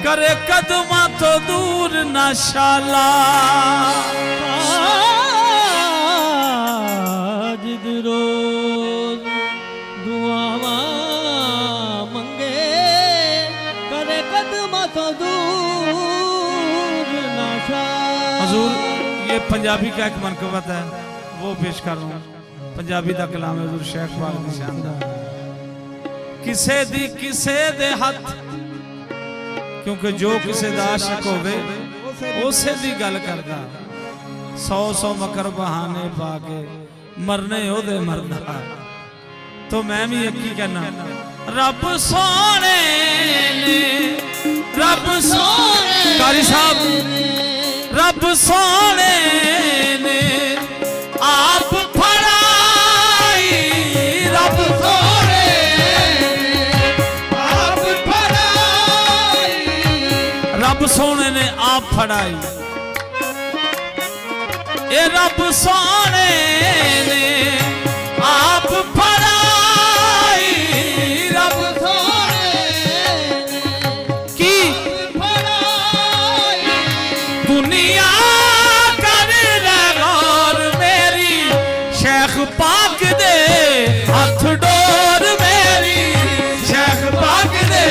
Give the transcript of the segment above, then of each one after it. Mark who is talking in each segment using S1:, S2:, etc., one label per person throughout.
S1: करे कदमा तो दूर ना शाला
S2: जिद रोज दुआवा मंगे करे कदमा तो दूर ना शाला।
S1: हजूर ये पंजाबी का एक मनकबत है वो पेश कर रहा हूँ। पंजाबी का कलाम है हजूर शेख पाक दी शानदार। किसे दे हथ क्योंकि जो किसे दा आशिक होवे उसे दी गल करदा। 100 मकर बहाने पाके मरने ओदे मरदा। तो मैं भी एक ही कहना रब सोने ने रब सोने कारी साहब रब सोने ने आप फड़ाई रब सोने आप फड़ाई रब सोने ने आप फड़ाई ए रब सोने ने आप फड़ाई रब सोने की फड़ाई दुनिया पाक दे हाथ डोर मेरी शेख पाक दे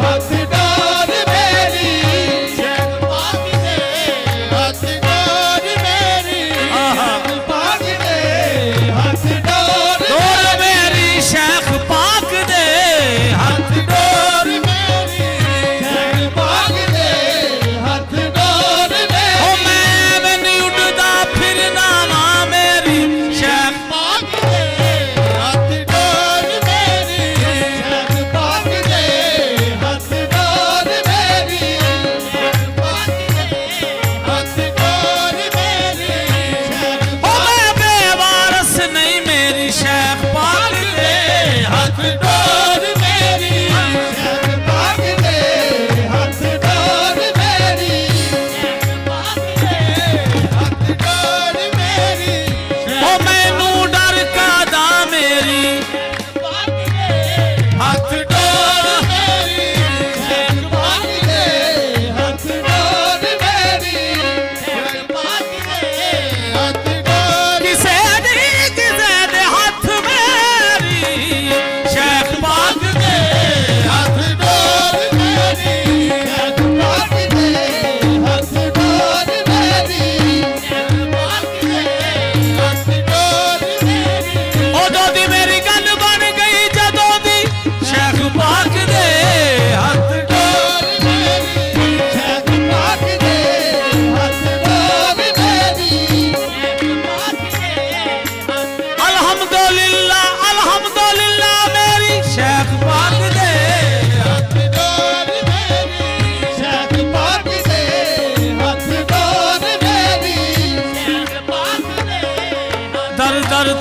S1: हाथ डोर मेरी शेख पाक दे हाथ डोर मेरी शेख पाक दे हाथ डोर मेरी शेख पाक दे हाथ डोर मेरी शेख पाक दे हाथ डोर मेरी ओ मैं नहीं उड़दा फिरना मां मेरी शेख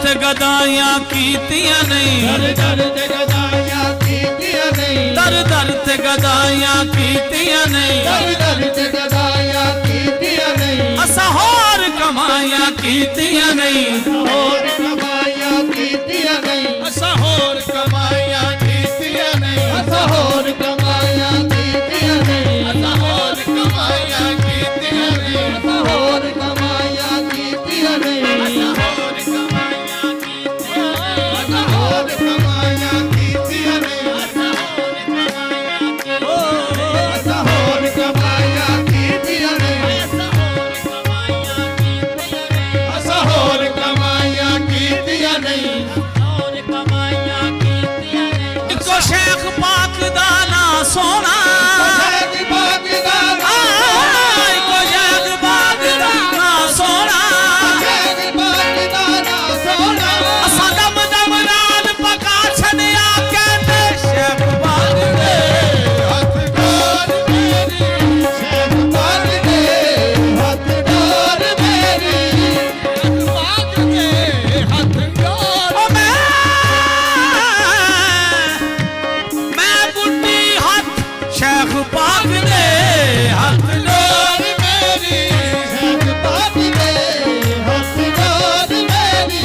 S1: दर गदाइयां कीतियां नहीं दर ते गदाइयां कीतियां नहीं दर ते गदाइयां कीतियां नहीं दर ते गदाइयां कीतियां नहीं असा होर कमाइयां कीतियां नहीं होर कमाइयां कीतियां नहीं असा होर कमाइयां कीतियां नहीं असा होर कमाइयां कीतियां नहीं असा होर कमाइयां कीतियां नहीं असा होर कमाइयां कीतियां नहीं शेख पाक दा ना सोना शेख पाक दा ना शेख पाक दा ना सोना शेख पाक दा ना सोना असा दम दम नाल पका छड़िया कहते शेख पाक दे हाथ डोर मेरी शेख पाक दे हाथ डोर मेरी शेख पाक दे हाथ डोर ओ शेख पाक दे हाथ डोर मेरी शेख पाक दे हाथ डोर मेरी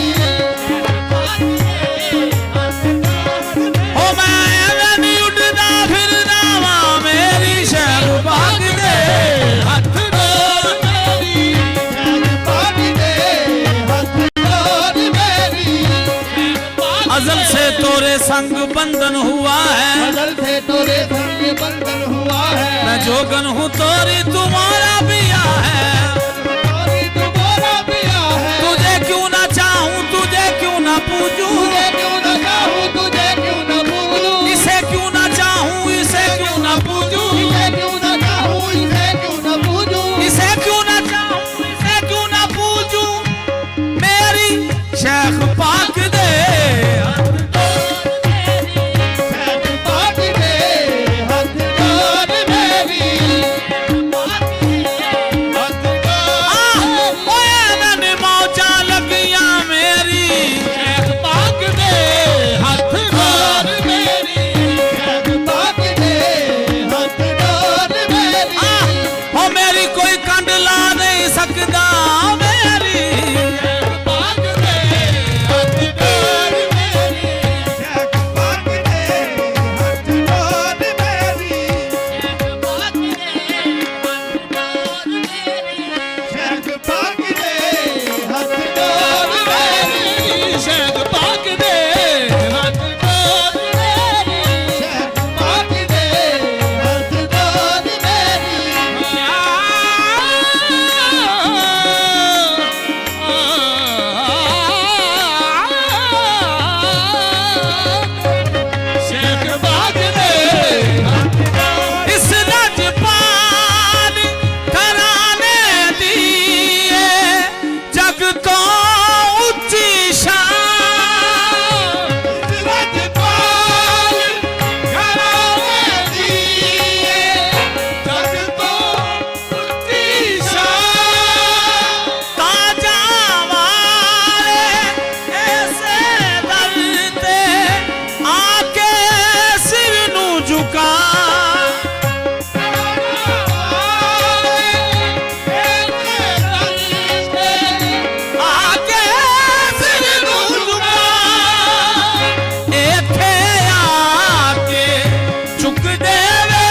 S1: ओ मैं नहीं उड़दा फिरदा वा मेरी शेख बंधन हुआ है,
S2: अजल से तोरे संग ये बंधन हुआ है।
S1: मैं जोगन हूँ तोरी तुम्हारा बिया है,
S2: तोरी तुम्हारा पिया है।
S1: तुझे क्यों ना चाहूं तुझे क्यों ना पूजूं,
S2: तुझे क्यों न चाहूं तुझे क्यों न भूलूं,
S1: इसे क्यों ना चाहूं इसे क्यों ना पूजूं,
S2: इसे क्यों न चाहूं इसे क्यों न पूजूं,
S1: इसे क्यों ना चाहूं इसे क्यों ना पूजूं, मेरी शेख पाक दे
S2: शेख पाक दे हथ जोड़ मेरी, हथ जोड़
S1: ओए नन मौजा लगिया मेरी, शेख पाक दे हाथ
S2: जोड़ मेरी, शेख पाक दे हथ जोड़ मेरी,
S1: ओ मेरी कोई कंड ला नहीं सकदा मेरी,
S2: शेख पाक दे हथ जोड़ मेरी, शेख पाक दे हथ जोड़ मेरी, शेख पाक दे हथ जोड़ मेरी,
S1: शेख पाक दे हाथ
S2: जोड़ मेरी, शेख पाक दे हथ जोड़ मेरी,
S1: शेख पाक दे इस लजपाल कराने दिए जग को ऊंची शान,
S2: रजपाल घराने दिए जग को ऊंची शान,
S1: ताजा वाले ऐसे दर ते आके सिर नू झुका, आके सिर नू झुका, इत्थे आके झुक देवे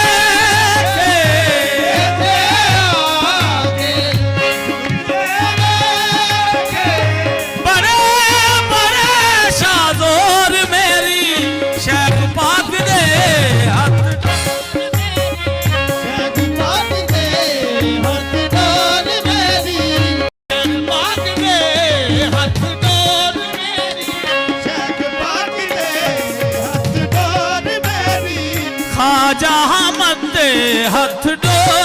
S1: बड़े बड़े शादोर मेरी शेख पाक दे हाथ
S2: शेख पाक दे हथ जोड़ मेरी,
S1: पाक दे हाथ जोड़ मेरी,
S2: शेख पाक दे हथ जोड़ मेरी,
S1: ख्वाजा अहमद दे हाथ जोड़